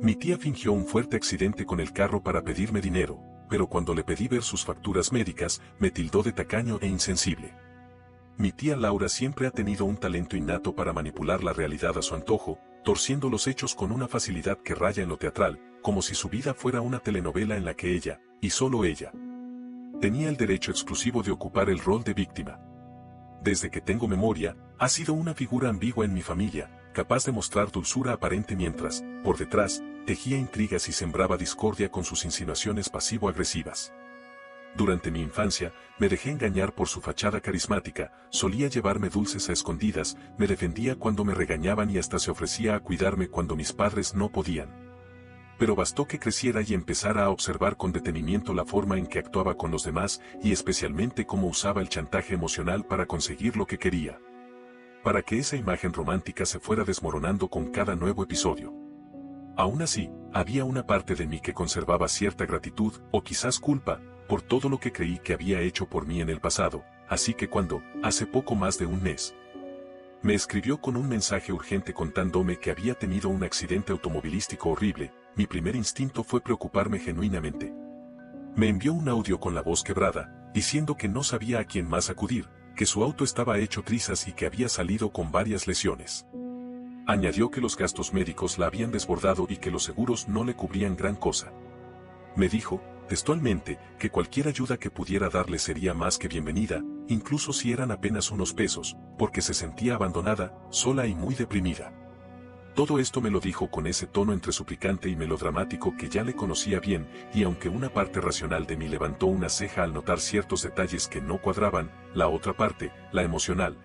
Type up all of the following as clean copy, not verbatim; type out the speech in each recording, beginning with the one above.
Mi tía fingió un fuerte accidente con el carro para pedirme dinero, pero cuando le pedí ver sus facturas médicas, me tildó de tacaño e insensible. Mi tía Laura siempre ha tenido un talento innato para manipular la realidad a su antojo, torciendo los hechos con una facilidad que raya en lo teatral, como si su vida fuera una telenovela en la que ella, y solo ella, tenía el derecho exclusivo de ocupar el rol de víctima. Desde que tengo memoria, ha sido una figura ambigua en mi familia, capaz de mostrar dulzura aparente mientras, por detrás, tejía intrigas y sembraba discordia con sus insinuaciones pasivo-agresivas. Durante mi infancia, me dejé engañar por su fachada carismática, solía llevarme dulces a escondidas, me defendía cuando me regañaban y hasta se ofrecía a cuidarme cuando mis padres no podían. Pero bastó que creciera y empezara a observar con detenimiento la forma en que actuaba con los demás y especialmente cómo usaba el chantaje emocional para conseguir lo que quería. Para que esa imagen romántica se fuera desmoronando con cada nuevo episodio. Aún así, había una parte de mí que conservaba cierta gratitud, o quizás culpa, por todo lo que creí que había hecho por mí en el pasado, así que cuando, hace poco más de un mes, me escribió con un mensaje urgente contándome que había tenido un accidente automovilístico horrible, mi primer instinto fue preocuparme genuinamente. Me envió un audio con la voz quebrada, diciendo que no sabía a quién más acudir, que su auto estaba hecho trizas y que había salido con varias lesiones. Añadió que los gastos médicos la habían desbordado y que los seguros no le cubrían gran cosa. Me dijo, textualmente, que cualquier ayuda que pudiera darle sería más que bienvenida, incluso si eran apenas unos pesos, porque se sentía abandonada, sola y muy deprimida. Todo esto me lo dijo con ese tono entre suplicante y melodramático que ya le conocía bien, y aunque una parte racional de mí levantó una ceja al notar ciertos detalles que no cuadraban, la otra parte, la emocional,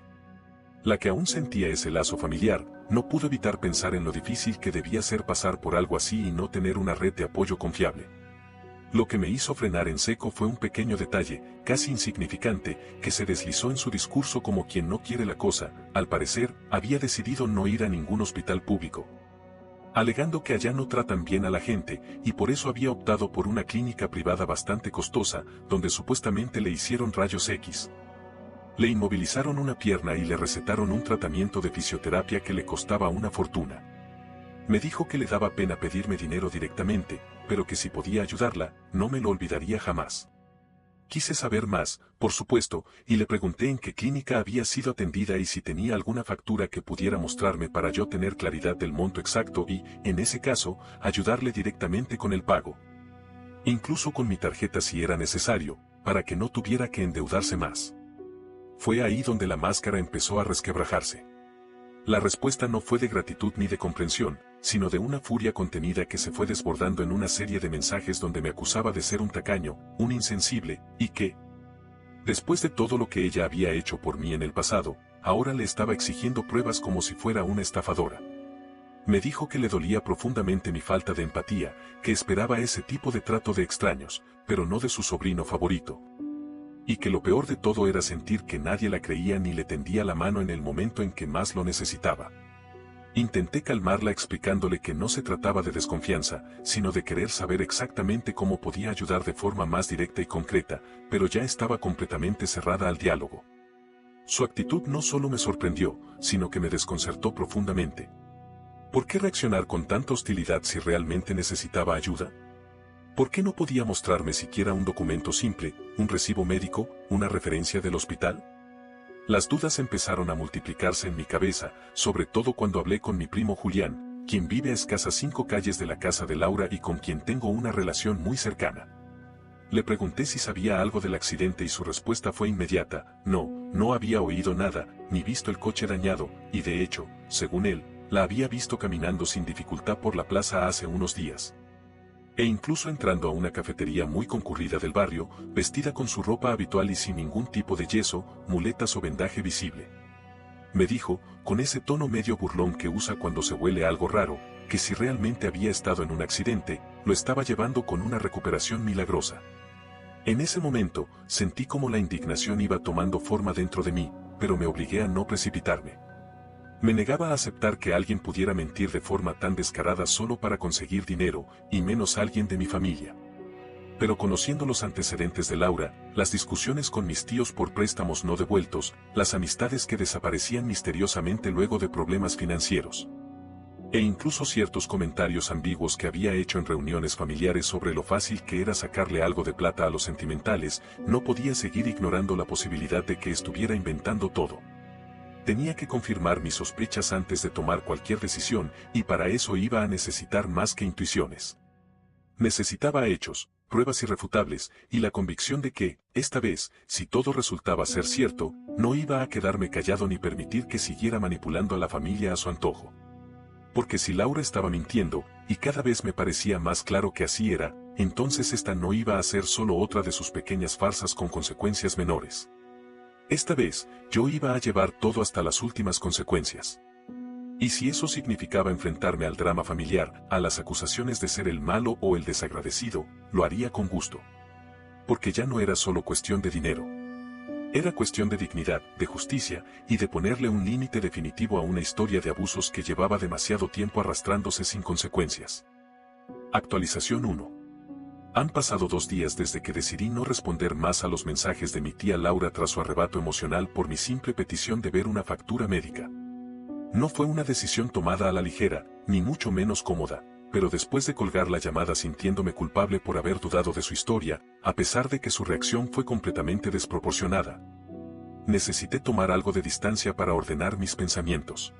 la que aún sentía ese lazo familiar, no pudo evitar pensar en lo difícil que debía ser pasar por algo así y no tener una red de apoyo confiable. Lo que me hizo frenar en seco fue un pequeño detalle, casi insignificante, que se deslizó en su discurso como quien no quiere la cosa. Al parecer, había decidido no ir a ningún hospital público, alegando que allá no tratan bien a la gente, y por eso había optado por una clínica privada bastante costosa, donde supuestamente le hicieron rayos X. Le inmovilizaron una pierna y le recetaron un tratamiento de fisioterapia que le costaba una fortuna. Me dijo que le daba pena pedirme dinero directamente, pero que si podía ayudarla, no me lo olvidaría jamás. Quise saber más, por supuesto, y le pregunté en qué clínica había sido atendida y si tenía alguna factura que pudiera mostrarme para yo tener claridad del monto exacto y, en ese caso, ayudarle directamente con el pago. Incluso con mi tarjeta si era necesario, para que no tuviera que endeudarse más. Fue ahí donde la máscara empezó a resquebrajarse. La respuesta no fue de gratitud ni de comprensión, sino de una furia contenida que se fue desbordando en una serie de mensajes donde me acusaba de ser un tacaño, un insensible, y que, después de todo lo que ella había hecho por mí en el pasado, ahora le estaba exigiendo pruebas como si fuera una estafadora. Me dijo que le dolía profundamente mi falta de empatía, que esperaba ese tipo de trato de extraños, pero no de su sobrino favorito. Y que lo peor de todo era sentir que nadie la creía ni le tendía la mano en el momento en que más lo necesitaba. Intenté calmarla explicándole que no se trataba de desconfianza, sino de querer saber exactamente cómo podía ayudar de forma más directa y concreta, pero ya estaba completamente cerrada al diálogo. Su actitud no solo me sorprendió, sino que me desconcertó profundamente. ¿Por qué reaccionar con tanta hostilidad si realmente necesitaba ayuda? ¿Por qué no podía mostrarme siquiera un documento simple, un recibo médico, una referencia del hospital? Las dudas empezaron a multiplicarse en mi cabeza, sobre todo cuando hablé con mi primo Julián, quien vive a escasas 5 calles de la casa de Laura y con quien tengo una relación muy cercana. Le pregunté si sabía algo del accidente y su respuesta fue inmediata: no había oído nada, ni visto el coche dañado, y de hecho, según él, la había visto caminando sin dificultad por la plaza hace unos días. E incluso entrando a una cafetería muy concurrida del barrio, vestida con su ropa habitual y sin ningún tipo de yeso, muletas o vendaje visible. Me dijo, con ese tono medio burlón que usa cuando se huele algo raro, que si realmente había estado en un accidente, lo estaba llevando con una recuperación milagrosa. En ese momento, sentí como la indignación iba tomando forma dentro de mí, pero me obligué a no precipitarme. Me negaba a aceptar que alguien pudiera mentir de forma tan descarada solo para conseguir dinero, y menos alguien de mi familia. Pero conociendo los antecedentes de Laura, las discusiones con mis tíos por préstamos no devueltos, las amistades que desaparecían misteriosamente luego de problemas financieros, E incluso ciertos comentarios ambiguos que había hecho en reuniones familiares sobre lo fácil que era sacarle algo de plata a los sentimentales, no podía seguir ignorando la posibilidad de que estuviera inventando todo. Tenía que confirmar mis sospechas antes de tomar cualquier decisión, y para eso iba a necesitar más que intuiciones. Necesitaba hechos, pruebas irrefutables, y la convicción de que, esta vez, si todo resultaba ser cierto, no iba a quedarme callado ni permitir que siguiera manipulando a la familia a su antojo. Porque si Laura estaba mintiendo, y cada vez me parecía más claro que así era, entonces esta no iba a ser solo otra de sus pequeñas farsas con consecuencias menores. Esta vez, yo iba a llevar todo hasta las últimas consecuencias. Y si eso significaba enfrentarme al drama familiar, a las acusaciones de ser el malo o el desagradecido, lo haría con gusto. Porque ya no era solo cuestión de dinero. Era cuestión de dignidad, de justicia, y de ponerle un límite definitivo a una historia de abusos que llevaba demasiado tiempo arrastrándose sin consecuencias. Actualización 1. Han pasado 2 días desde que decidí no responder más a los mensajes de mi tía Laura tras su arrebato emocional por mi simple petición de ver una factura médica. No fue una decisión tomada a la ligera, ni mucho menos cómoda, pero después de colgar la llamada sintiéndome culpable por haber dudado de su historia, a pesar de que su reacción fue completamente desproporcionada, necesité tomar algo de distancia para ordenar mis pensamientos.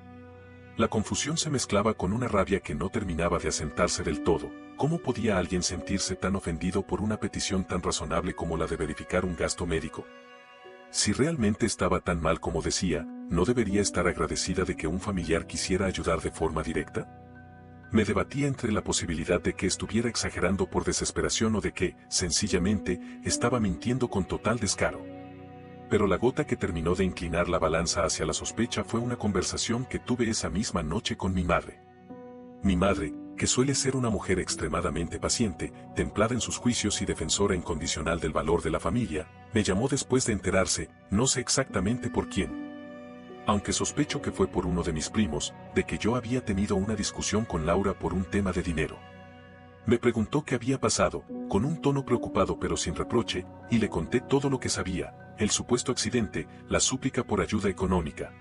La confusión se mezclaba con una rabia que no terminaba de asentarse del todo. ¿Cómo podía alguien sentirse tan ofendido por una petición tan razonable como la de verificar un gasto médico? Si realmente estaba tan mal como decía, ¿no debería estar agradecida de que un familiar quisiera ayudar de forma directa? Me debatía entre la posibilidad de que estuviera exagerando por desesperación o de que, sencillamente, estaba mintiendo con total descaro. Pero la gota que terminó de inclinar la balanza hacia la sospecha fue una conversación que tuve esa misma noche con mi madre. Mi madre, que suele ser una mujer extremadamente paciente, templada en sus juicios y defensora incondicional del valor de la familia, me llamó después de enterarse, no sé exactamente por quién. Aunque sospecho que fue por uno de mis primos, de que yo había tenido una discusión con Laura por un tema de dinero. Me preguntó qué había pasado, con un tono preocupado pero sin reproche, y le conté todo lo que sabía, el supuesto accidente, la súplica por ayuda económica,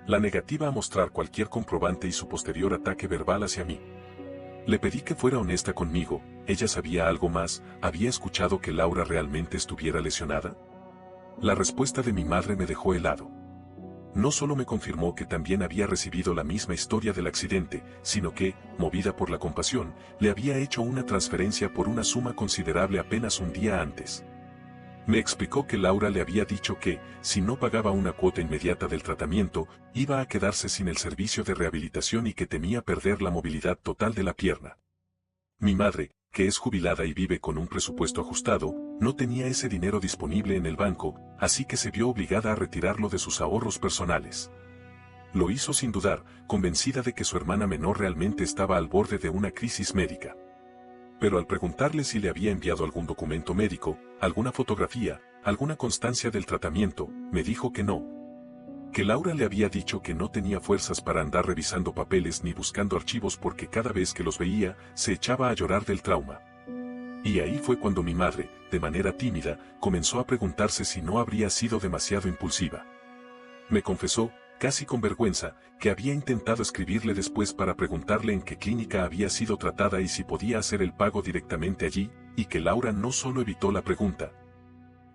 la negativa a mostrar cualquier comprobante y su posterior ataque verbal hacia mí. Le pedí que fuera honesta conmigo. ¿Ella sabía algo más? ¿Había escuchado que Laura realmente estuviera lesionada? La respuesta de mi madre me dejó helado. No solo me confirmó que también había recibido la misma historia del accidente, sino que, movida por la compasión, le había hecho una transferencia por una suma considerable apenas un día antes. Me explicó que Laura le había dicho que, si no pagaba una cuota inmediata del tratamiento, iba a quedarse sin el servicio de rehabilitación y que temía perder la movilidad total de la pierna. Mi madre, que es jubilada y vive con un presupuesto ajustado, no tenía ese dinero disponible en el banco, así que se vio obligada a retirarlo de sus ahorros personales. Lo hizo sin dudar, convencida de que su hermana menor realmente estaba al borde de una crisis médica. Pero al preguntarle si le había enviado algún documento médico, alguna fotografía, alguna constancia del tratamiento, me dijo que no. Que Laura le había dicho que no tenía fuerzas para andar revisando papeles ni buscando archivos porque cada vez que los veía, se echaba a llorar del trauma. Y ahí fue cuando mi madre, de manera tímida, comenzó a preguntarse si no habría sido demasiado impulsiva. Me confesó, casi con vergüenza, que había intentado escribirle después para preguntarle en qué clínica había sido tratada y si podía hacer el pago directamente allí, y que Laura no solo evitó la pregunta,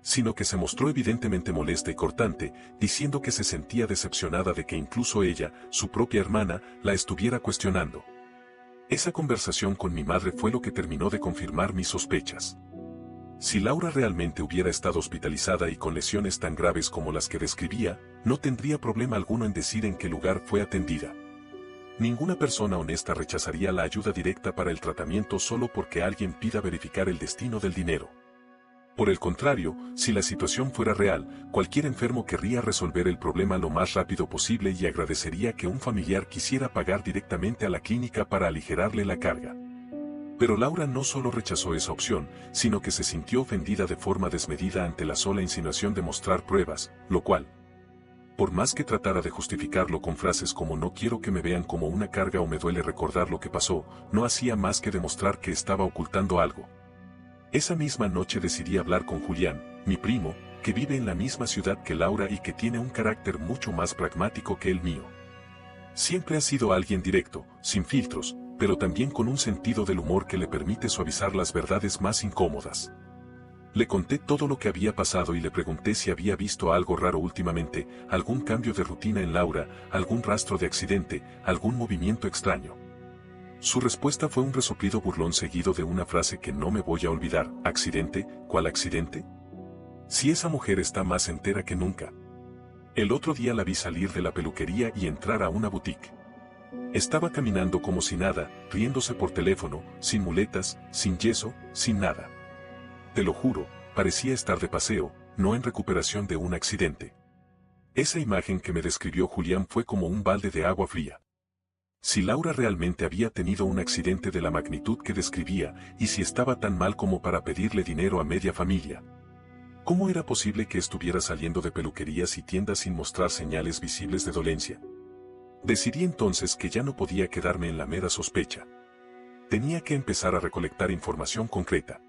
sino que se mostró evidentemente molesta y cortante, diciendo que se sentía decepcionada de que incluso ella, su propia hermana, la estuviera cuestionando. Esa conversación con mi madre fue lo que terminó de confirmar mis sospechas. Si Laura realmente hubiera estado hospitalizada y con lesiones tan graves como las que describía, no tendría problema alguno en decir en qué lugar fue atendida. Ninguna persona honesta rechazaría la ayuda directa para el tratamiento solo porque alguien pida verificar el destino del dinero. Por el contrario, si la situación fuera real, cualquier enfermo querría resolver el problema lo más rápido posible y agradecería que un familiar quisiera pagar directamente a la clínica para aligerarle la carga. Pero Laura no solo rechazó esa opción, sino que se sintió ofendida de forma desmedida ante la sola insinuación de mostrar pruebas, lo cual, por más que tratara de justificarlo con frases como no quiero que me vean como una carga o me duele recordar lo que pasó, no hacía más que demostrar que estaba ocultando algo. Esa misma noche decidí hablar con Julián, mi primo, que vive en la misma ciudad que Laura y que tiene un carácter mucho más pragmático que el mío. Siempre ha sido alguien directo, sin filtros, pero también con un sentido del humor que le permite suavizar las verdades más incómodas. Le conté todo lo que había pasado y le pregunté si había visto algo raro últimamente, algún cambio de rutina en Laura, algún rastro de accidente, algún movimiento extraño. Su respuesta fue un resoplido burlón seguido de una frase que no me voy a olvidar: ¿accidente? ¿Cuál accidente? Si esa mujer está más entera que nunca. El otro día la vi salir de la peluquería y entrar a una boutique. Estaba caminando como si nada, riéndose por teléfono, sin muletas, sin yeso, sin nada. Te lo juro, parecía estar de paseo, no en recuperación de un accidente. Esa imagen que me describió Julián fue como un balde de agua fría. Si Laura realmente había tenido un accidente de la magnitud que describía, y si estaba tan mal como para pedirle dinero a media familia. ¿Cómo era posible que estuviera saliendo de peluquerías y tiendas sin mostrar señales visibles de dolencia? Decidí entonces que ya no podía quedarme en la mera sospecha. Tenía que empezar a recolectar información concreta.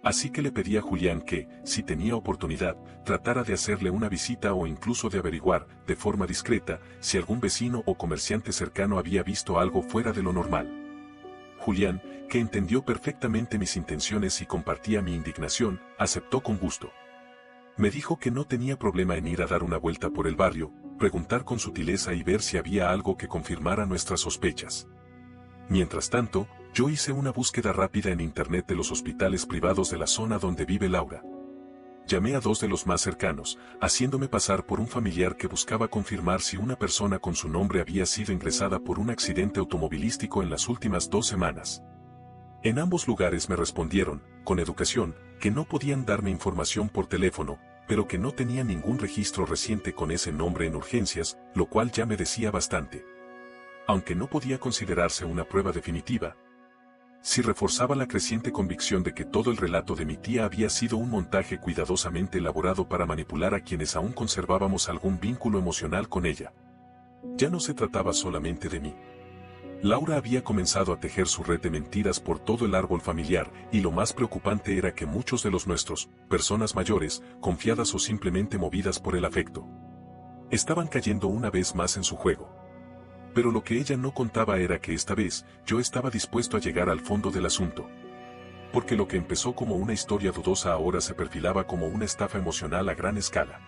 Así que le pedí a Julián que, si tenía oportunidad, tratara de hacerle una visita o incluso de averiguar, de forma discreta, si algún vecino o comerciante cercano había visto algo fuera de lo normal. Julián, que entendió perfectamente mis intenciones y compartía mi indignación, aceptó con gusto. Me dijo que no tenía problema en ir a dar una vuelta por el barrio, preguntar con sutileza y ver si había algo que confirmara nuestras sospechas. Mientras tanto, yo hice una búsqueda rápida en internet de los hospitales privados de la zona donde vive Laura. Llamé a 2 de los más cercanos, haciéndome pasar por un familiar que buscaba confirmar si una persona con su nombre había sido ingresada por un accidente automovilístico en las últimas 2 semanas. En ambos lugares me respondieron, con educación, que no podían darme información por teléfono, pero que no tenía ningún registro reciente con ese nombre en urgencias, lo cual ya me decía bastante. Aunque no podía considerarse una prueba definitiva, sí reforzaba la creciente convicción de que todo el relato de mi tía había sido un montaje cuidadosamente elaborado para manipular a quienes aún conservábamos algún vínculo emocional con ella. Ya no se trataba solamente de mí. Laura había comenzado a tejer su red de mentiras por todo el árbol familiar, y lo más preocupante era que muchos de los nuestros, personas mayores, confiadas o simplemente movidas por el afecto, estaban cayendo una vez más en su juego. Pero lo que ella no contaba era que esta vez, yo estaba dispuesto a llegar al fondo del asunto. Porque lo que empezó como una historia dudosa ahora se perfilaba como una estafa emocional a gran escala.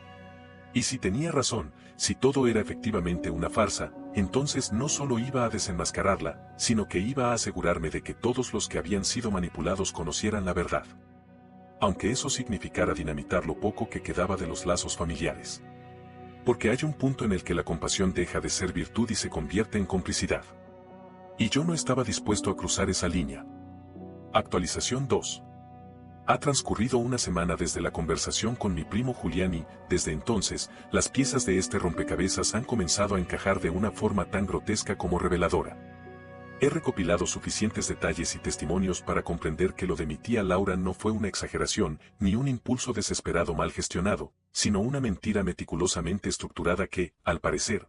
Y si tenía razón, si todo era efectivamente una farsa, entonces no solo iba a desenmascararla, sino que iba a asegurarme de que todos los que habían sido manipulados conocieran la verdad. Aunque eso significara dinamitar lo poco que quedaba de los lazos familiares. Porque hay un punto en el que la compasión deja de ser virtud y se convierte en complicidad. Y yo no estaba dispuesto a cruzar esa línea. Actualización 2. Ha transcurrido una semana desde la conversación con mi primo Julián y, desde entonces, las piezas de este rompecabezas han comenzado a encajar de una forma tan grotesca como reveladora. He recopilado suficientes detalles y testimonios para comprender que lo de mi tía Laura no fue una exageración, ni un impulso desesperado mal gestionado, sino una mentira meticulosamente estructurada que, al parecer,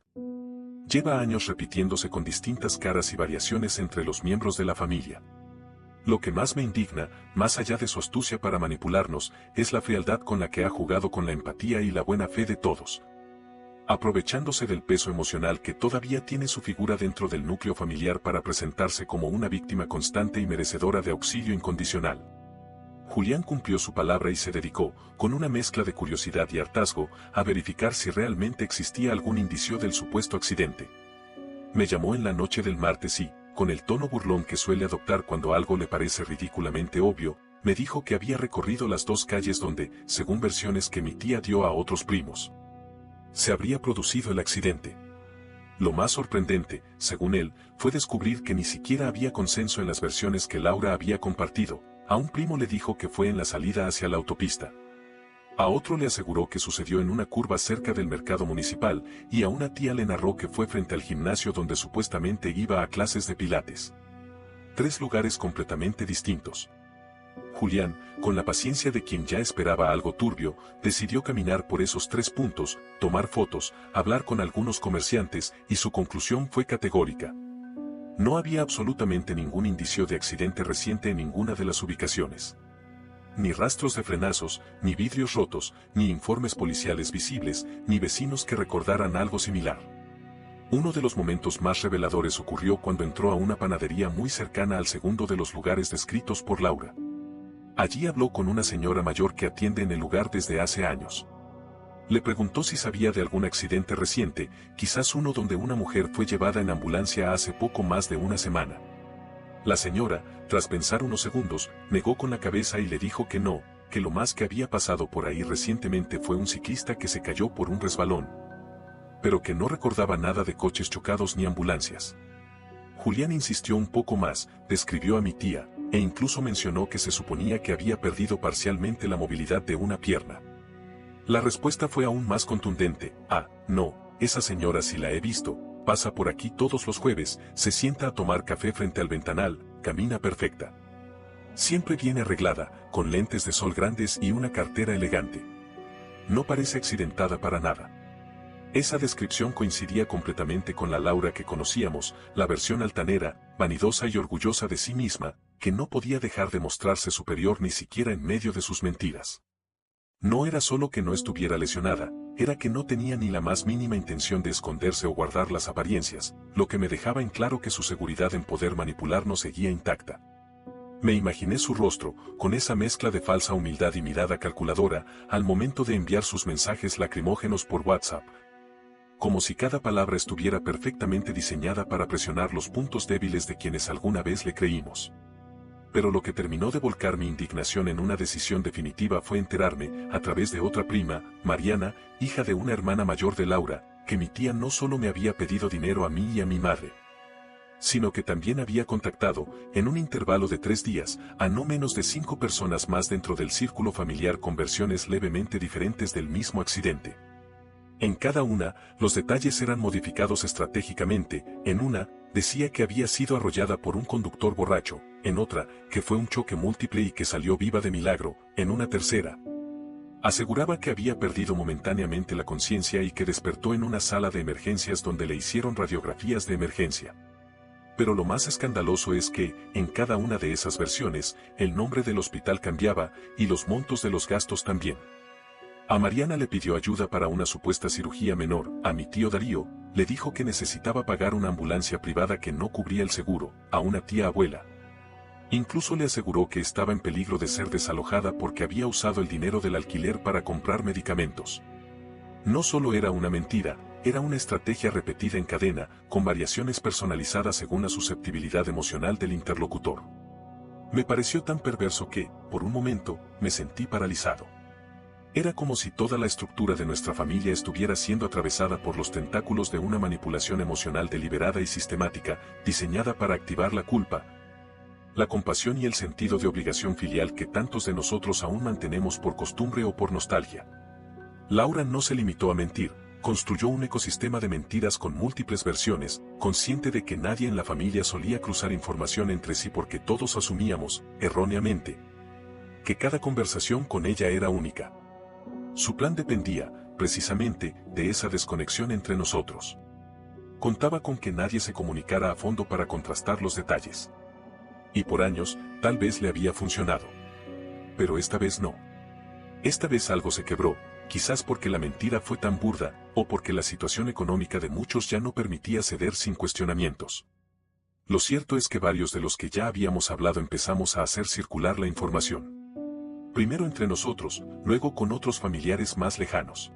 lleva años repitiéndose con distintas caras y variaciones entre los miembros de la familia. Lo que más me indigna, más allá de su astucia para manipularnos, es la frialdad con la que ha jugado con la empatía y la buena fe de todos. Aprovechándose del peso emocional que todavía tiene su figura dentro del núcleo familiar para presentarse como una víctima constante y merecedora de auxilio incondicional. Julián cumplió su palabra y se dedicó, con una mezcla de curiosidad y hartazgo, a verificar si realmente existía algún indicio del supuesto accidente. Me llamó en la noche del martes y, con el tono burlón que suele adoptar cuando algo le parece ridículamente obvio, me dijo que había recorrido las 2 calles donde, según versiones que mi tía dio a otros primos, se habría producido el accidente. Lo más sorprendente, según él, fue descubrir que ni siquiera había consenso en las versiones que Laura había compartido. A un primo le dijo que fue en la salida hacia la autopista. A otro le aseguró que sucedió en una curva cerca del mercado municipal, y a una tía le narró que fue frente al gimnasio donde supuestamente iba a clases de pilates. 3 lugares completamente distintos. Julián, con la paciencia de quien ya esperaba algo turbio, decidió caminar por esos 3 puntos, tomar fotos, hablar con algunos comerciantes, y su conclusión fue categórica. No había absolutamente ningún indicio de accidente reciente en ninguna de las ubicaciones. Ni rastros de frenazos, ni vidrios rotos, ni informes policiales visibles, ni vecinos que recordaran algo similar. Uno de los momentos más reveladores ocurrió cuando entró a una panadería muy cercana al segundo de los lugares descritos por Laura. Allí habló con una señora mayor que atiende en el lugar desde hace años. Le preguntó si sabía de algún accidente reciente, quizás uno donde una mujer fue llevada en ambulancia hace poco más de una semana. La señora, tras pensar unos segundos, negó con la cabeza y le dijo que no, que lo más que había pasado por ahí recientemente fue un ciclista que se cayó por un resbalón, pero que no recordaba nada de coches chocados ni ambulancias. Julián insistió un poco más, describió a mi tía, e incluso mencionó que se suponía que había perdido parcialmente la movilidad de una pierna. La respuesta fue aún más contundente: ah, no, esa señora sí la he visto, pasa por aquí todos los jueves, se sienta a tomar café frente al ventanal, camina perfecta. Siempre viene arreglada, con lentes de sol grandes y una cartera elegante. No parece accidentada para nada. Esa descripción coincidía completamente con la Laura que conocíamos, la versión altanera, vanidosa y orgullosa de sí misma, que no podía dejar de mostrarse superior ni siquiera en medio de sus mentiras. No era solo que no estuviera lesionada, era que no tenía ni la más mínima intención de esconderse o guardar las apariencias, lo que me dejaba en claro que su seguridad en poder manipularnos seguía intacta. Me imaginé su rostro, con esa mezcla de falsa humildad y mirada calculadora, al momento de enviar sus mensajes lacrimógenos por WhatsApp, como si cada palabra estuviera perfectamente diseñada para presionar los puntos débiles de quienes alguna vez le creímos. Pero lo que terminó de volcar mi indignación en una decisión definitiva fue enterarme, a través de otra prima, Mariana, hija de una hermana mayor de Laura, que mi tía no solo me había pedido dinero a mí y a mi madre, sino que también había contactado, en un intervalo de 3 días, a no menos de 5 personas más dentro del círculo familiar con versiones levemente diferentes del mismo accidente. En cada una, los detalles eran modificados estratégicamente. En una, decía que había sido arrollada por un conductor borracho; en otra, que fue un choque múltiple y que salió viva de milagro; en una tercera, aseguraba que había perdido momentáneamente la conciencia y que despertó en una sala de emergencias donde le hicieron radiografías de emergencia. Pero lo más escandaloso es que, en cada una de esas versiones, el nombre del hospital cambiaba, y los montos de los gastos también. A Mariana le pidió ayuda para una supuesta cirugía menor; a mi tío Darío, le dijo que necesitaba pagar una ambulancia privada que no cubría el seguro; a una tía abuela, incluso le aseguró que estaba en peligro de ser desalojada porque había usado el dinero del alquiler para comprar medicamentos. No solo era una mentira, era una estrategia repetida en cadena, con variaciones personalizadas según la susceptibilidad emocional del interlocutor. Me pareció tan perverso que, por un momento, me sentí paralizado. Era como si toda la estructura de nuestra familia estuviera siendo atravesada por los tentáculos de una manipulación emocional deliberada y sistemática, diseñada para activar la culpa, la compasión y el sentido de obligación filial que tantos de nosotros aún mantenemos por costumbre o por nostalgia. Laura no se limitó a mentir, construyó un ecosistema de mentiras con múltiples versiones, consciente de que nadie en la familia solía cruzar información entre sí porque todos asumíamos, erróneamente, que cada conversación con ella era única. Su plan dependía, precisamente, de esa desconexión entre nosotros. Contaba con que nadie se comunicara a fondo para contrastar los detalles. Y por años, tal vez le había funcionado. Pero esta vez no. Esta vez algo se quebró, quizás porque la mentira fue tan burda, o porque la situación económica de muchos ya no permitía ceder sin cuestionamientos. Lo cierto es que varios de los que ya habíamos hablado empezamos a hacer circular la información. Primero entre nosotros, luego con otros familiares más lejanos.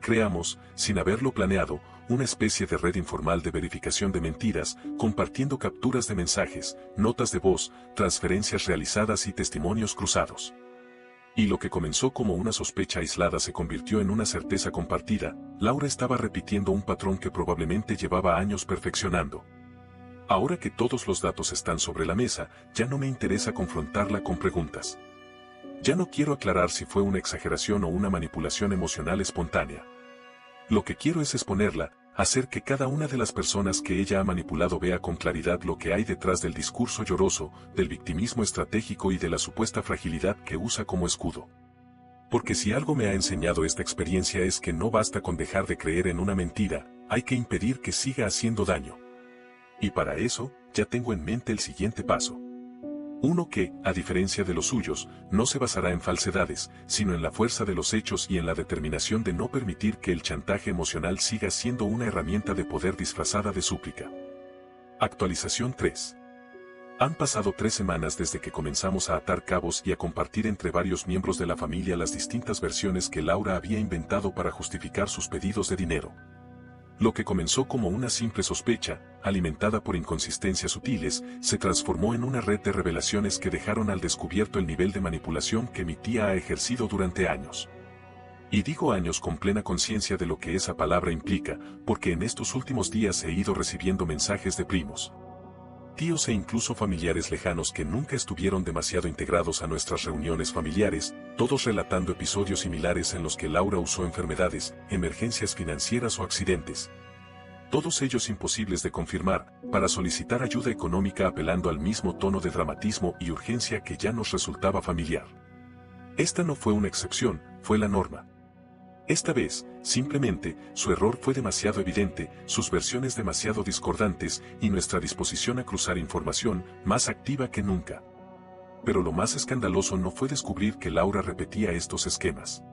Creamos, sin haberlo planeado, una especie de red informal de verificación de mentiras, compartiendo capturas de mensajes, notas de voz, transferencias realizadas y testimonios cruzados. Y lo que comenzó como una sospecha aislada se convirtió en una certeza compartida. Laura estaba repitiendo un patrón que probablemente llevaba años perfeccionando. Ahora que todos los datos están sobre la mesa, ya no me interesa confrontarla con preguntas. Ya no quiero aclarar si fue una exageración o una manipulación emocional espontánea. Lo que quiero es exponerla, hacer que cada una de las personas que ella ha manipulado vea con claridad lo que hay detrás del discurso lloroso, del victimismo estratégico y de la supuesta fragilidad que usa como escudo. Porque si algo me ha enseñado esta experiencia es que no basta con dejar de creer en una mentira, hay que impedir que siga haciendo daño. Y para eso, ya tengo en mente el siguiente paso. Uno que, a diferencia de los suyos, no se basará en falsedades, sino en la fuerza de los hechos y en la determinación de no permitir que el chantaje emocional siga siendo una herramienta de poder disfrazada de súplica. Actualización 3. Han pasado 3 semanas desde que comenzamos a atar cabos y a compartir entre varios miembros de la familia las distintas versiones que Laura había inventado para justificar sus pedidos de dinero. Lo que comenzó como una simple sospecha, alimentada por inconsistencias sutiles, se transformó en una red de revelaciones que dejaron al descubierto el nivel de manipulación que mi tía ha ejercido durante años. Y digo años con plena conciencia de lo que esa palabra implica, porque en estos últimos días he ido recibiendo mensajes de primos, tíos e incluso familiares lejanos que nunca estuvieron demasiado integrados a nuestras reuniones familiares, todos relatando episodios similares en los que Laura usó enfermedades, emergencias financieras o accidentes. Todos ellos imposibles de confirmar, para solicitar ayuda económica apelando al mismo tono de dramatismo y urgencia que ya nos resultaba familiar. Esta no fue una excepción, fue la norma. Esta vez, simplemente, su error fue demasiado evidente, sus versiones demasiado discordantes y nuestra disposición a cruzar información más activa que nunca. Pero lo más escandaloso no fue descubrir que Laura repetía estos esquemas.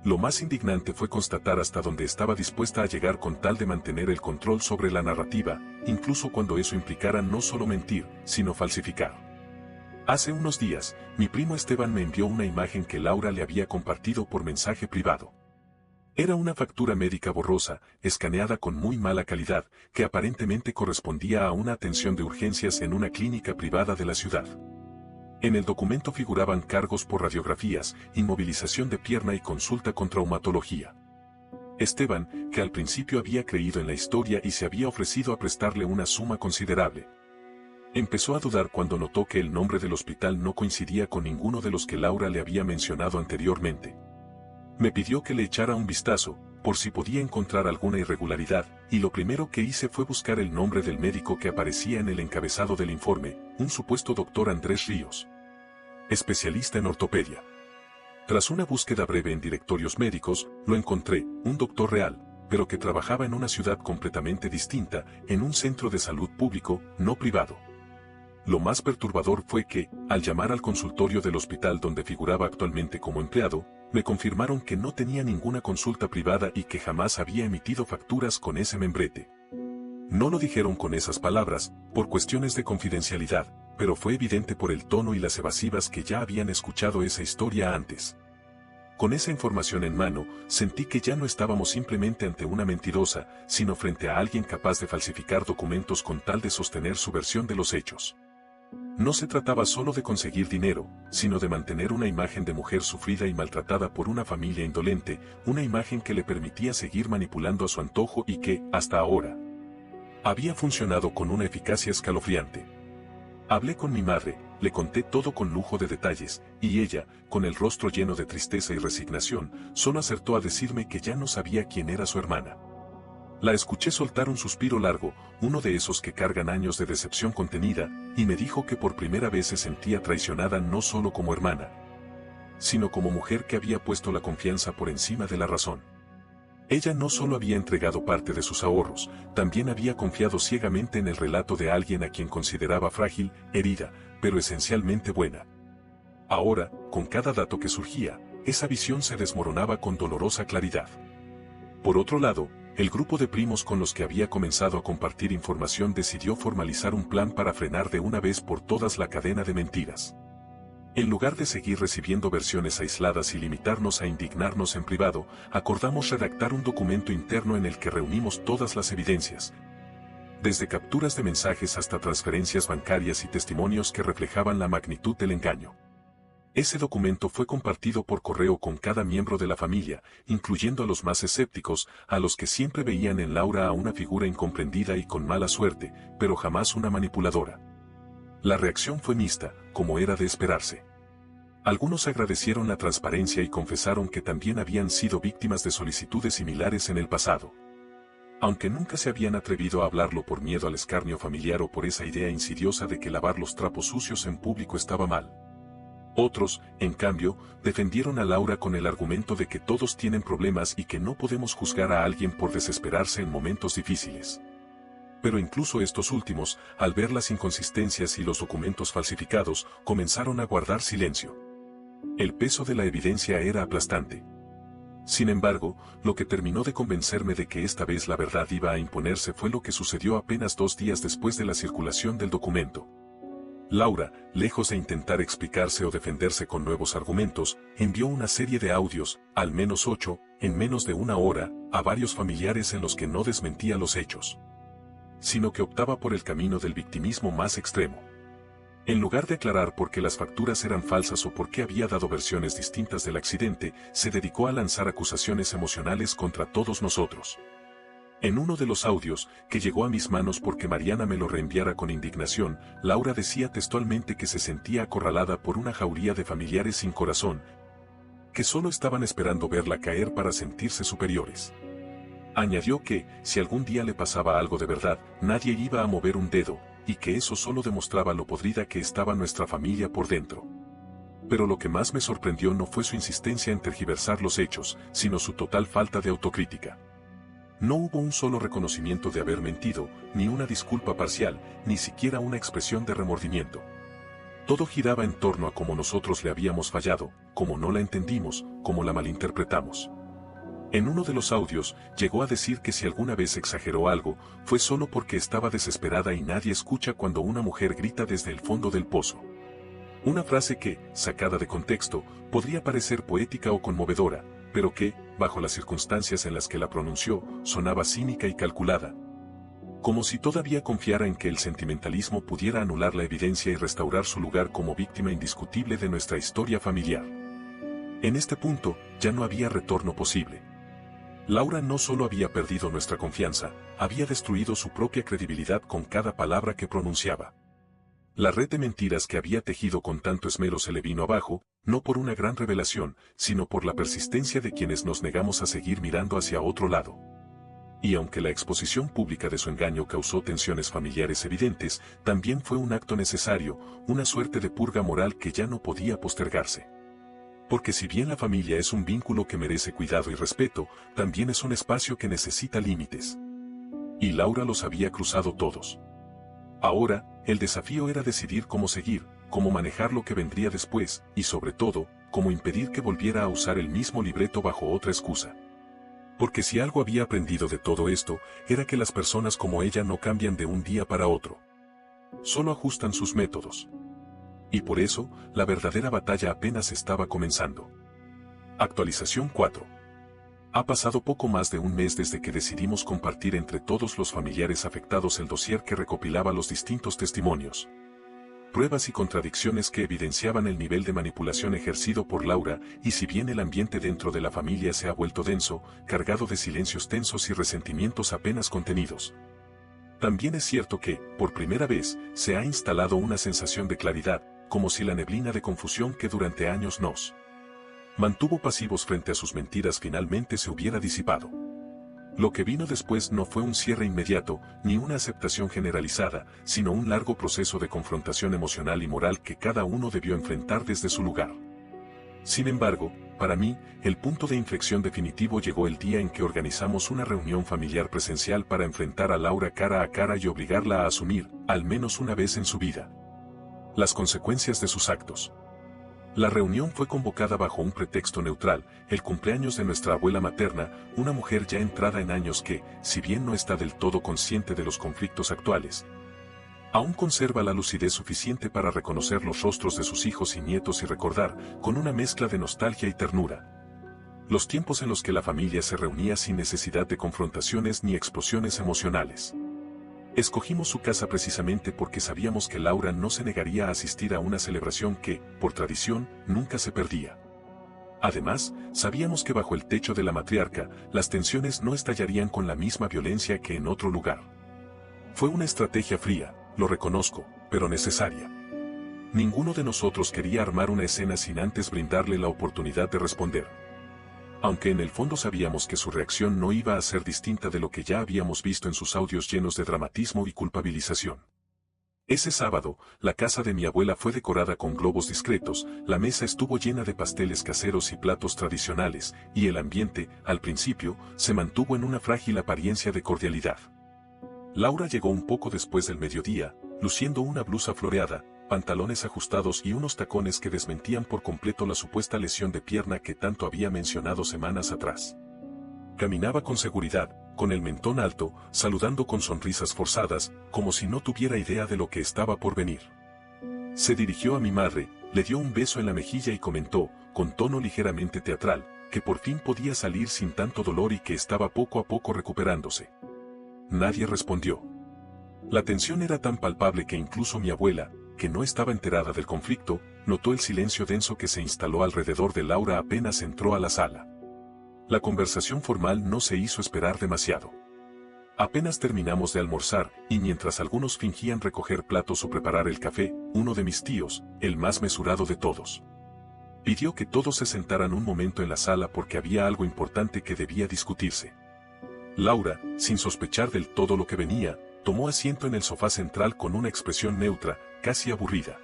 Lo más indignante fue constatar hasta dónde estaba dispuesta a llegar con tal de mantener el control sobre la narrativa, incluso cuando eso implicara no solo mentir, sino falsificar. Hace unos días, mi primo Esteban me envió una imagen que Laura le había compartido por mensaje privado. Era una factura médica borrosa, escaneada con muy mala calidad, que aparentemente correspondía a una atención de urgencias en una clínica privada de la ciudad. En el documento figuraban cargos por radiografías, inmovilización de pierna y consulta con traumatología. Esteban, que al principio había creído en la historia y se había ofrecido a prestarle una suma considerable, empezó a dudar cuando notó que el nombre del hospital no coincidía con ninguno de los que Laura le había mencionado anteriormente. Me pidió que le echara un vistazo, por si podía encontrar alguna irregularidad, y lo primero que hice fue buscar el nombre del médico que aparecía en el encabezado del informe, un supuesto doctor Andrés Ríos, especialista en ortopedia. Tras una búsqueda breve en directorios médicos, lo encontré, un doctor real, pero que trabajaba en una ciudad completamente distinta, en un centro de salud público, no privado. Lo más perturbador fue que, al llamar al consultorio del hospital donde figuraba actualmente como empleado, me confirmaron que no tenía ninguna consulta privada y que jamás había emitido facturas con ese membrete. No lo dijeron con esas palabras, por cuestiones de confidencialidad, pero fue evidente por el tono y las evasivas que ya habían escuchado esa historia antes. Con esa información en mano, sentí que ya no estábamos simplemente ante una mentirosa, sino frente a alguien capaz de falsificar documentos con tal de sostener su versión de los hechos. No se trataba solo de conseguir dinero, sino de mantener una imagen de mujer sufrida y maltratada por una familia indolente, una imagen que le permitía seguir manipulando a su antojo y que, hasta ahora, había funcionado con una eficacia escalofriante. Hablé con mi madre, le conté todo con lujo de detalles, y ella, con el rostro lleno de tristeza y resignación, solo acertó a decirme que ya no sabía quién era su hermana. La escuché soltar un suspiro largo, uno de esos que cargan años de decepción contenida, y me dijo que por primera vez se sentía traicionada no solo como hermana, sino como mujer que había puesto la confianza por encima de la razón. Ella no solo había entregado parte de sus ahorros, también había confiado ciegamente en el relato de alguien a quien consideraba frágil, herida, pero esencialmente buena. Ahora, con cada dato que surgía, esa visión se desmoronaba con dolorosa claridad. Por otro lado, el grupo de primos con los que había comenzado a compartir información decidió formalizar un plan para frenar de una vez por todas la cadena de mentiras. En lugar de seguir recibiendo versiones aisladas y limitarnos a indignarnos en privado, acordamos redactar un documento interno en el que reunimos todas las evidencias, desde capturas de mensajes hasta transferencias bancarias y testimonios que reflejaban la magnitud del engaño. Ese documento fue compartido por correo con cada miembro de la familia, incluyendo a los más escépticos, a los que siempre veían en Laura a una figura incomprendida y con mala suerte, pero jamás una manipuladora. La reacción fue mixta, como era de esperarse. Algunos agradecieron la transparencia y confesaron que también habían sido víctimas de solicitudes similares en el pasado. Aunque nunca se habían atrevido a hablarlo por miedo al escarnio familiar o por esa idea insidiosa de que lavar los trapos sucios en público estaba mal. Otros, en cambio, defendieron a Laura con el argumento de que todos tienen problemas y que no podemos juzgar a alguien por desesperarse en momentos difíciles. Pero incluso estos últimos, al ver las inconsistencias y los documentos falsificados, comenzaron a guardar silencio. El peso de la evidencia era aplastante. Sin embargo, lo que terminó de convencerme de que esta vez la verdad iba a imponerse fue lo que sucedió apenas 2 días después de la circulación del documento. Laura, lejos de intentar explicarse o defenderse con nuevos argumentos, envió una serie de audios, al menos 8, en menos de una hora, a varios familiares en los que no desmentía los hechos, sino que optaba por el camino del victimismo más extremo. En lugar de aclarar por qué las facturas eran falsas o por qué había dado versiones distintas del accidente, se dedicó a lanzar acusaciones emocionales contra todos nosotros. En uno de los audios, que llegó a mis manos porque Mariana me lo reenviara con indignación, Laura decía textualmente que se sentía acorralada por una jauría de familiares sin corazón, que solo estaban esperando verla caer para sentirse superiores. Añadió que, si algún día le pasaba algo de verdad, nadie iba a mover un dedo, y que eso solo demostraba lo podrida que estaba nuestra familia por dentro. Pero lo que más me sorprendió no fue su insistencia en tergiversar los hechos, sino su total falta de autocrítica. No hubo un solo reconocimiento de haber mentido, ni una disculpa parcial, ni siquiera una expresión de remordimiento. Todo giraba en torno a cómo nosotros le habíamos fallado, cómo no la entendimos, cómo la malinterpretamos. En uno de los audios, llegó a decir que si alguna vez exageró algo, fue solo porque estaba desesperada y nadie escucha cuando una mujer grita desde el fondo del pozo. Una frase que, sacada de contexto, podría parecer poética o conmovedora, pero que, bajo las circunstancias en las que la pronunció, sonaba cínica y calculada. Como si todavía confiara en que el sentimentalismo pudiera anular la evidencia y restaurar su lugar como víctima indiscutible de nuestra historia familiar. En este punto, ya no había retorno posible. Laura no solo había perdido nuestra confianza, había destruido su propia credibilidad con cada palabra que pronunciaba. La red de mentiras que había tejido con tanto esmero se le vino abajo, no por una gran revelación, sino por la persistencia de quienes nos negamos a seguir mirando hacia otro lado. Y aunque la exposición pública de su engaño causó tensiones familiares evidentes, también fue un acto necesario, una suerte de purga moral que ya no podía postergarse. Porque si bien la familia es un vínculo que merece cuidado y respeto, también es un espacio que necesita límites. Y Laura los había cruzado todos. Ahora, el desafío era decidir cómo seguir, cómo manejar lo que vendría después, y sobre todo, cómo impedir que volviera a usar el mismo libreto bajo otra excusa. Porque si algo había aprendido de todo esto, era que las personas como ella no cambian de un día para otro. Solo ajustan sus métodos. Y por eso, la verdadera batalla apenas estaba comenzando. Actualización 4. Ha pasado poco más de un mes desde que decidimos compartir entre todos los familiares afectados el dossier que recopilaba los distintos testimonios, pruebas y contradicciones que evidenciaban el nivel de manipulación ejercido por Laura, y si bien el ambiente dentro de la familia se ha vuelto denso, cargado de silencios tensos y resentimientos apenas contenidos. También es cierto que, por primera vez, se ha instalado una sensación de claridad, como si la neblina de confusión que durante años nos mantuvo pasivos frente a sus mentiras finalmente se hubiera disipado. Lo que vino después no fue un cierre inmediato, ni una aceptación generalizada, sino un largo proceso de confrontación emocional y moral que cada uno debió enfrentar desde su lugar. Sin embargo, para mí, el punto de inflexión definitivo llegó el día en que organizamos una reunión familiar presencial para enfrentar a Laura cara a cara y obligarla a asumir, al menos una vez en su vida, las consecuencias de sus actos. La reunión fue convocada bajo un pretexto neutral, el cumpleaños de nuestra abuela materna, una mujer ya entrada en años que, si bien no está del todo consciente de los conflictos actuales, aún conserva la lucidez suficiente para reconocer los rostros de sus hijos y nietos y recordar, con una mezcla de nostalgia y ternura, los tiempos en los que la familia se reunía sin necesidad de confrontaciones ni explosiones emocionales. Escogimos su casa precisamente porque sabíamos que Laura no se negaría a asistir a una celebración que, por tradición, nunca se perdía. Además, sabíamos que bajo el techo de la matriarca, las tensiones no estallarían con la misma violencia que en otro lugar. Fue una estrategia fría, lo reconozco, pero necesaria. Ninguno de nosotros quería armar una escena sin antes brindarle la oportunidad de responder. Aunque en el fondo sabíamos que su reacción no iba a ser distinta de lo que ya habíamos visto en sus audios llenos de dramatismo y culpabilización. Ese sábado, la casa de mi abuela fue decorada con globos discretos, la mesa estuvo llena de pasteles caseros y platos tradicionales, y el ambiente, al principio, se mantuvo en una frágil apariencia de cordialidad. Laura llegó un poco después del mediodía, luciendo una blusa floreada, pantalones ajustados y unos tacones que desmentían por completo la supuesta lesión de pierna que tanto había mencionado semanas atrás. Caminaba con seguridad, con el mentón alto, saludando con sonrisas forzadas, como si no tuviera idea de lo que estaba por venir. Se dirigió a mi madre, le dio un beso en la mejilla y comentó, con tono ligeramente teatral, que por fin podía salir sin tanto dolor y que estaba poco a poco recuperándose. Nadie respondió. La tensión era tan palpable que incluso mi abuela, que no estaba enterada del conflicto, notó el silencio denso que se instaló alrededor de Laura apenas entró a la sala. La conversación formal no se hizo esperar demasiado. Apenas terminamos de almorzar, y mientras algunos fingían recoger platos o preparar el café, uno de mis tíos, el más mesurado de todos, pidió que todos se sentaran un momento en la sala porque había algo importante que debía discutirse. Laura, sin sospechar del todo lo que venía, tomó asiento en el sofá central con una expresión neutra, casi aburrida.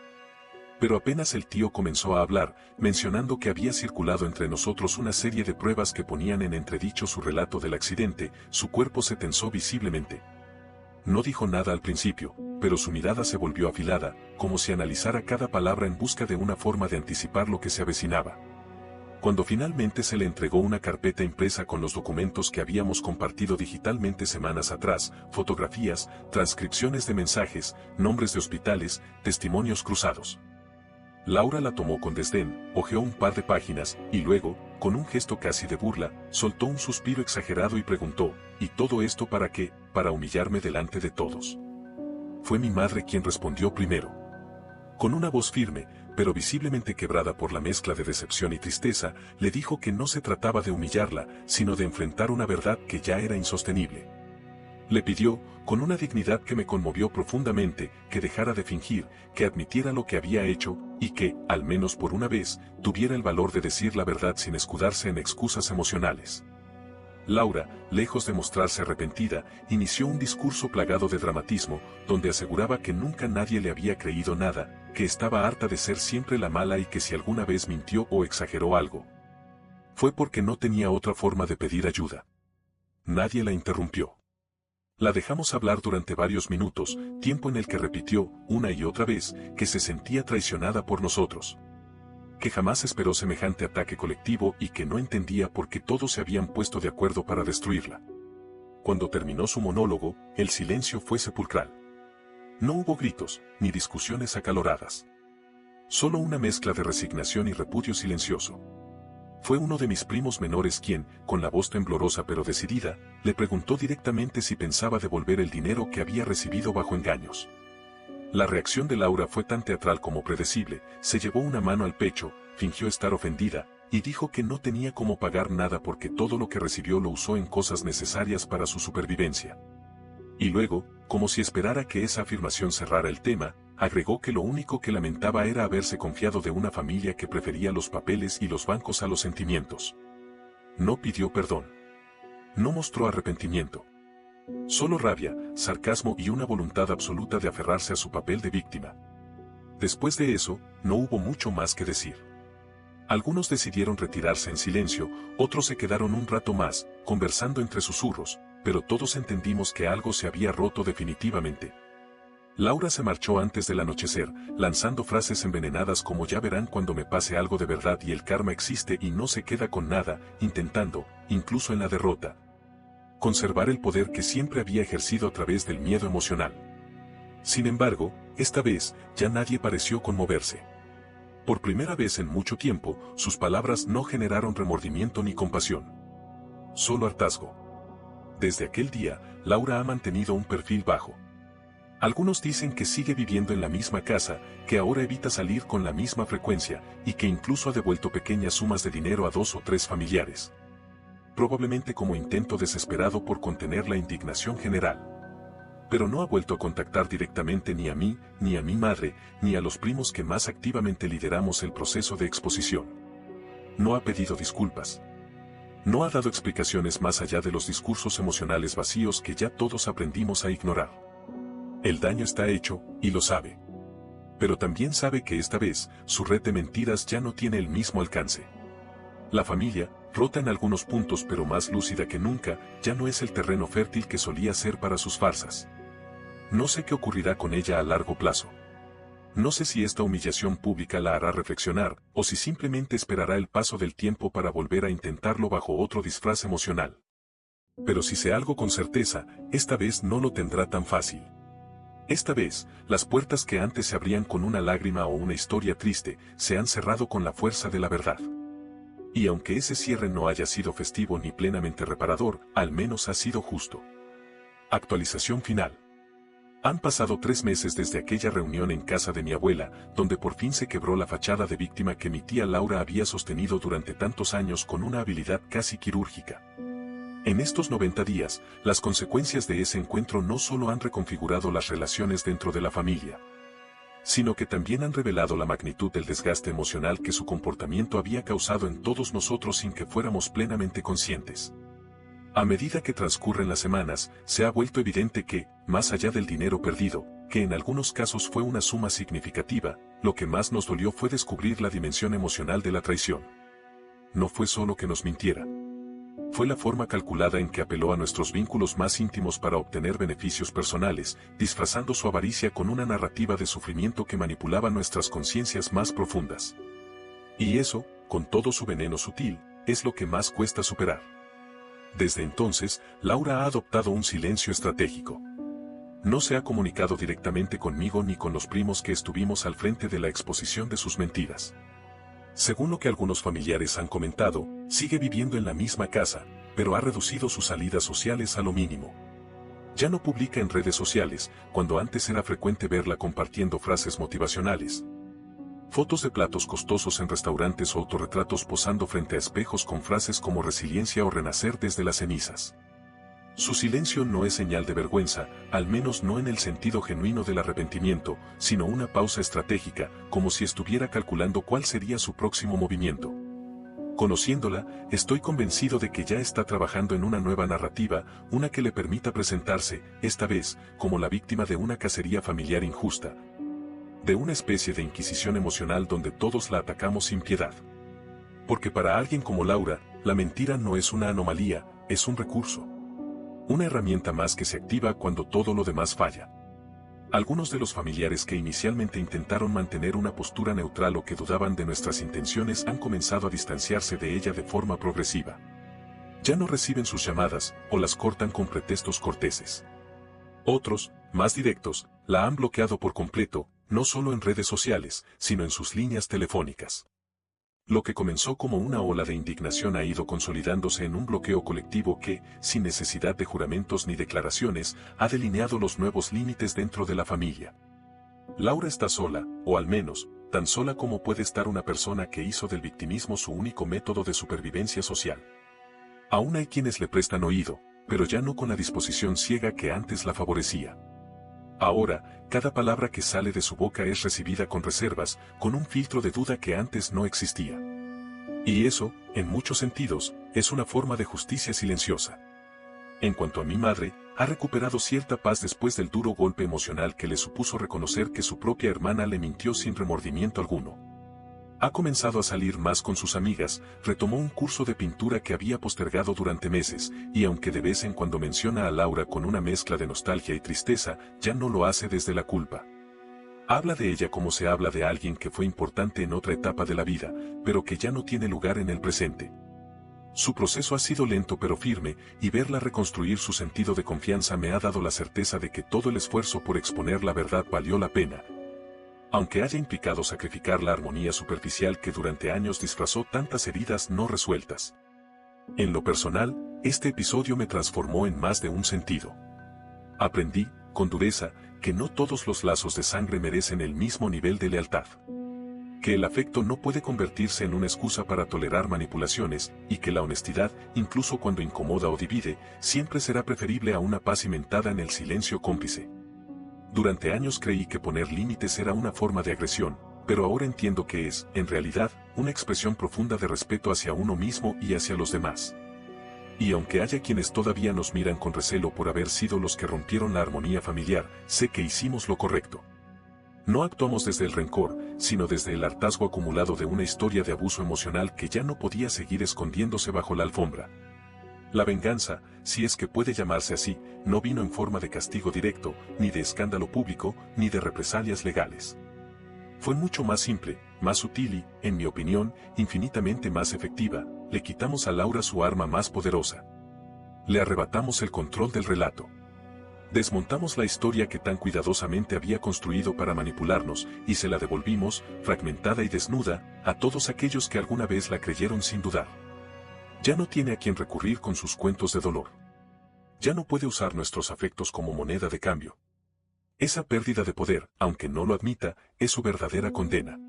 Pero apenas el tío comenzó a hablar, mencionando que había circulado entre nosotros una serie de pruebas que ponían en entredicho su relato del accidente, su cuerpo se tensó visiblemente. No dijo nada al principio, pero su mirada se volvió afilada, como si analizara cada palabra en busca de una forma de anticipar lo que se avecinaba. Cuando finalmente se le entregó una carpeta impresa con los documentos que habíamos compartido digitalmente semanas atrás, fotografías, transcripciones de mensajes, nombres de hospitales, testimonios cruzados. Laura la tomó con desdén, hojeó un par de páginas, y luego, con un gesto casi de burla, soltó un suspiro exagerado y preguntó, ¿y todo esto para qué? Para humillarme delante de todos. Fue mi madre quien respondió primero. Con una voz firme, pero visiblemente quebrada por la mezcla de decepción y tristeza, le dijo que no se trataba de humillarla, sino de enfrentar una verdad que ya era insostenible. Le pidió, con una dignidad que me conmovió profundamente, que dejara de fingir, que admitiera lo que había hecho, y que, al menos por una vez, tuviera el valor de decir la verdad sin escudarse en excusas emocionales. Laura, lejos de mostrarse arrepentida, inició un discurso plagado de dramatismo, donde aseguraba que nunca nadie le había creído nada, que estaba harta de ser siempre la mala y que si alguna vez mintió o exageró algo, fue porque no tenía otra forma de pedir ayuda. Nadie la interrumpió. La dejamos hablar durante varios minutos, tiempo en el que repitió, una y otra vez, que se sentía traicionada por nosotros, que jamás esperó semejante ataque colectivo y que no entendía por qué todos se habían puesto de acuerdo para destruirla. Cuando terminó su monólogo, el silencio fue sepulcral. No hubo gritos, ni discusiones acaloradas. Solo una mezcla de resignación y repudio silencioso. Fue uno de mis primos menores quien, con la voz temblorosa pero decidida, le preguntó directamente si pensaba devolver el dinero que había recibido bajo engaños. La reacción de Laura fue tan teatral como predecible, se llevó una mano al pecho, fingió estar ofendida, y dijo que no tenía cómo pagar nada porque todo lo que recibió lo usó en cosas necesarias para su supervivencia. Y luego, como si esperara que esa afirmación cerrara el tema, agregó que lo único que lamentaba era haberse confiado de una familia que prefería los papeles y los bancos a los sentimientos. No pidió perdón. No mostró arrepentimiento. Solo rabia, sarcasmo y una voluntad absoluta de aferrarse a su papel de víctima. Después de eso, no hubo mucho más que decir. Algunos decidieron retirarse en silencio, otros se quedaron un rato más, conversando entre susurros, pero todos entendimos que algo se había roto definitivamente. Laura se marchó antes del anochecer, lanzando frases envenenadas como ya verán cuando me pase algo de verdad y el karma existe y no se queda con nada, intentando, incluso en la derrota, conservar el poder que siempre había ejercido a través del miedo emocional. Sin embargo, esta vez, ya nadie pareció conmoverse. Por primera vez en mucho tiempo, sus palabras no generaron remordimiento ni compasión. Solo hartazgo. Desde aquel día, Laura ha mantenido un perfil bajo. Algunos dicen que sigue viviendo en la misma casa, que ahora evita salir con la misma frecuencia, y que incluso ha devuelto pequeñas sumas de dinero a 2 o 3 familiares. Probablemente como intento desesperado por contener la indignación general. Pero no ha vuelto a contactar directamente ni a mí, ni a mi madre, ni a los primos que más activamente lideramos el proceso de exposición. No ha pedido disculpas. No ha dado explicaciones más allá de los discursos emocionales vacíos que ya todos aprendimos a ignorar. El daño está hecho, y lo sabe. Pero también sabe que esta vez, su red de mentiras ya no tiene el mismo alcance. La familia, rota en algunos puntos pero más lúcida que nunca, ya no es el terreno fértil que solía ser para sus farsas. No sé qué ocurrirá con ella a largo plazo. No sé si esta humillación pública la hará reflexionar, o si simplemente esperará el paso del tiempo para volver a intentarlo bajo otro disfraz emocional. Pero si sé algo con certeza, esta vez no lo tendrá tan fácil. Esta vez, las puertas que antes se abrían con una lágrima o una historia triste, se han cerrado con la fuerza de la verdad. Y aunque ese cierre no haya sido festivo ni plenamente reparador, al menos ha sido justo. Actualización final. Han pasado 3 meses desde aquella reunión en casa de mi abuela, donde por fin se quebró la fachada de víctima que mi tía Laura había sostenido durante tantos años con una habilidad casi quirúrgica. En estos 90 días, las consecuencias de ese encuentro no solo han reconfigurado las relaciones dentro de la familia, sino que también han revelado la magnitud del desgaste emocional que su comportamiento había causado en todos nosotros sin que fuéramos plenamente conscientes. A medida que transcurren las semanas, se ha vuelto evidente que, más allá del dinero perdido, que en algunos casos fue una suma significativa, lo que más nos dolió fue descubrir la dimensión emocional de la traición. No fue solo que nos mintiera. Fue la forma calculada en que apeló a nuestros vínculos más íntimos para obtener beneficios personales, disfrazando su avaricia con una narrativa de sufrimiento que manipulaba nuestras conciencias más profundas. Y eso, con todo su veneno sutil, es lo que más cuesta superar. Desde entonces, Laura ha adoptado un silencio estratégico. No se ha comunicado directamente conmigo ni con los primos que estuvimos al frente de la exposición de sus mentiras. Según lo que algunos familiares han comentado, sigue viviendo en la misma casa, pero ha reducido sus salidas sociales a lo mínimo. Ya no publica en redes sociales, cuando antes era frecuente verla compartiendo frases motivacionales. Fotos de platos costosos en restaurantes o autorretratos posando frente a espejos con frases como resiliencia o renacer desde las cenizas. Su silencio no es señal de vergüenza, al menos no en el sentido genuino del arrepentimiento, sino una pausa estratégica, como si estuviera calculando cuál sería su próximo movimiento. Conociéndola, estoy convencido de que ya está trabajando en una nueva narrativa, una que le permita presentarse, esta vez, como la víctima de una cacería familiar injusta, de una especie de inquisición emocional donde todos la atacamos sin piedad. Porque para alguien como Laura, la mentira no es una anomalía, es un recurso. Una herramienta más que se activa cuando todo lo demás falla. Algunos de los familiares que inicialmente intentaron mantener una postura neutral o que dudaban de nuestras intenciones han comenzado a distanciarse de ella de forma progresiva. Ya no reciben sus llamadas, o las cortan con pretextos corteses. Otros, más directos, la han bloqueado por completo, no solo en redes sociales, sino en sus líneas telefónicas. Lo que comenzó como una ola de indignación ha ido consolidándose en un bloqueo colectivo que, sin necesidad de juramentos ni declaraciones, ha delineado los nuevos límites dentro de la familia. Laura está sola, o al menos, tan sola como puede estar una persona que hizo del victimismo su único método de supervivencia social. Aún hay quienes le prestan oído, pero ya no con la disposición ciega que antes la favorecía. Ahora, cada palabra que sale de su boca es recibida con reservas, con un filtro de duda que antes no existía. Y eso, en muchos sentidos, es una forma de justicia silenciosa. En cuanto a mi madre, ha recuperado cierta paz después del duro golpe emocional que le supuso reconocer que su propia hermana le mintió sin remordimiento alguno. Ha comenzado a salir más con sus amigas, retomó un curso de pintura que había postergado durante meses, y aunque de vez en cuando menciona a Laura con una mezcla de nostalgia y tristeza, ya no lo hace desde la culpa. Habla de ella como se habla de alguien que fue importante en otra etapa de la vida, pero que ya no tiene lugar en el presente. Su proceso ha sido lento pero firme, y verla reconstruir su sentido de confianza me ha dado la certeza de que todo el esfuerzo por exponer la verdad valió la pena. Aunque haya implicado sacrificar la armonía superficial que durante años disfrazó tantas heridas no resueltas. En lo personal, este episodio me transformó en más de un sentido. Aprendí, con dureza, que no todos los lazos de sangre merecen el mismo nivel de lealtad. Que el afecto no puede convertirse en una excusa para tolerar manipulaciones, y que la honestidad, incluso cuando incomoda o divide, siempre será preferible a una paz cimentada en el silencio cómplice. Durante años creí que poner límites era una forma de agresión, pero ahora entiendo que es, en realidad, una expresión profunda de respeto hacia uno mismo y hacia los demás. Y aunque haya quienes todavía nos miran con recelo por haber sido los que rompieron la armonía familiar, sé que hicimos lo correcto. No actuamos desde el rencor, sino desde el hartazgo acumulado de una historia de abuso emocional que ya no podía seguir escondiéndose bajo la alfombra. La venganza, si es que puede llamarse así, no vino en forma de castigo directo, ni de escándalo público, ni de represalias legales. Fue mucho más simple, más sutil y, en mi opinión, infinitamente más efectiva. Le quitamos a Laura su arma más poderosa. Le arrebatamos el control del relato. Desmontamos la historia que tan cuidadosamente había construido para manipularnos y se la devolvimos, fragmentada y desnuda, a todos aquellos que alguna vez la creyeron sin dudar. Ya no tiene a quien recurrir con sus cuentos de dolor. Ya no puede usar nuestros afectos como moneda de cambio. Esa pérdida de poder, aunque no lo admita, es su verdadera condena.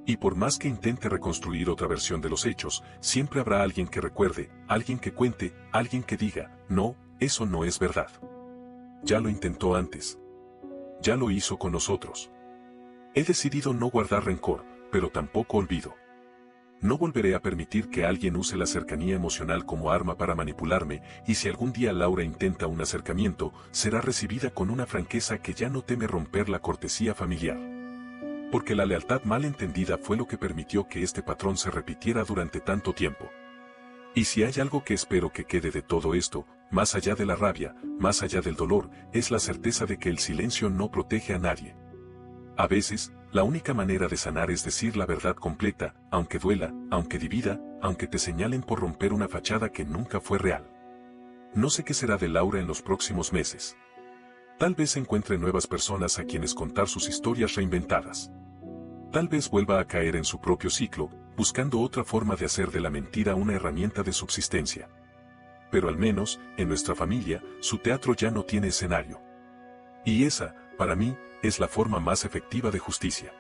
Y por más que intente reconstruir otra versión de los hechos, siempre habrá alguien que recuerde, alguien que cuente, alguien que diga, no, eso no es verdad. Ya lo intentó antes. Ya lo hizo con nosotros. He decidido no guardar rencor, pero tampoco olvido. No volveré a permitir que alguien use la cercanía emocional como arma para manipularme, y si algún día Laura intenta un acercamiento, será recibida con una franqueza que ya no teme romper la cortesía familiar. Porque la lealtad mal entendida fue lo que permitió que este patrón se repitiera durante tanto tiempo. Y si hay algo que espero que quede de todo esto, más allá de la rabia, más allá del dolor, es la certeza de que el silencio no protege a nadie. A veces, la única manera de sanar es decir la verdad completa, aunque duela, aunque divida, aunque te señalen por romper una fachada que nunca fue real. No sé qué será de Laura en los próximos meses. Tal vez encuentre nuevas personas a quienes contar sus historias reinventadas. Tal vez vuelva a caer en su propio ciclo, buscando otra forma de hacer de la mentira una herramienta de subsistencia. Pero al menos, en nuestra familia, su teatro ya no tiene escenario. Y esa, para mí, es la forma más efectiva de justicia.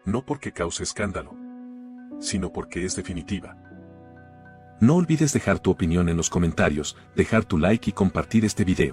No porque cause escándalo, sino porque es definitiva. No olvides dejar tu opinión en los comentarios, dejar tu like y compartir este video.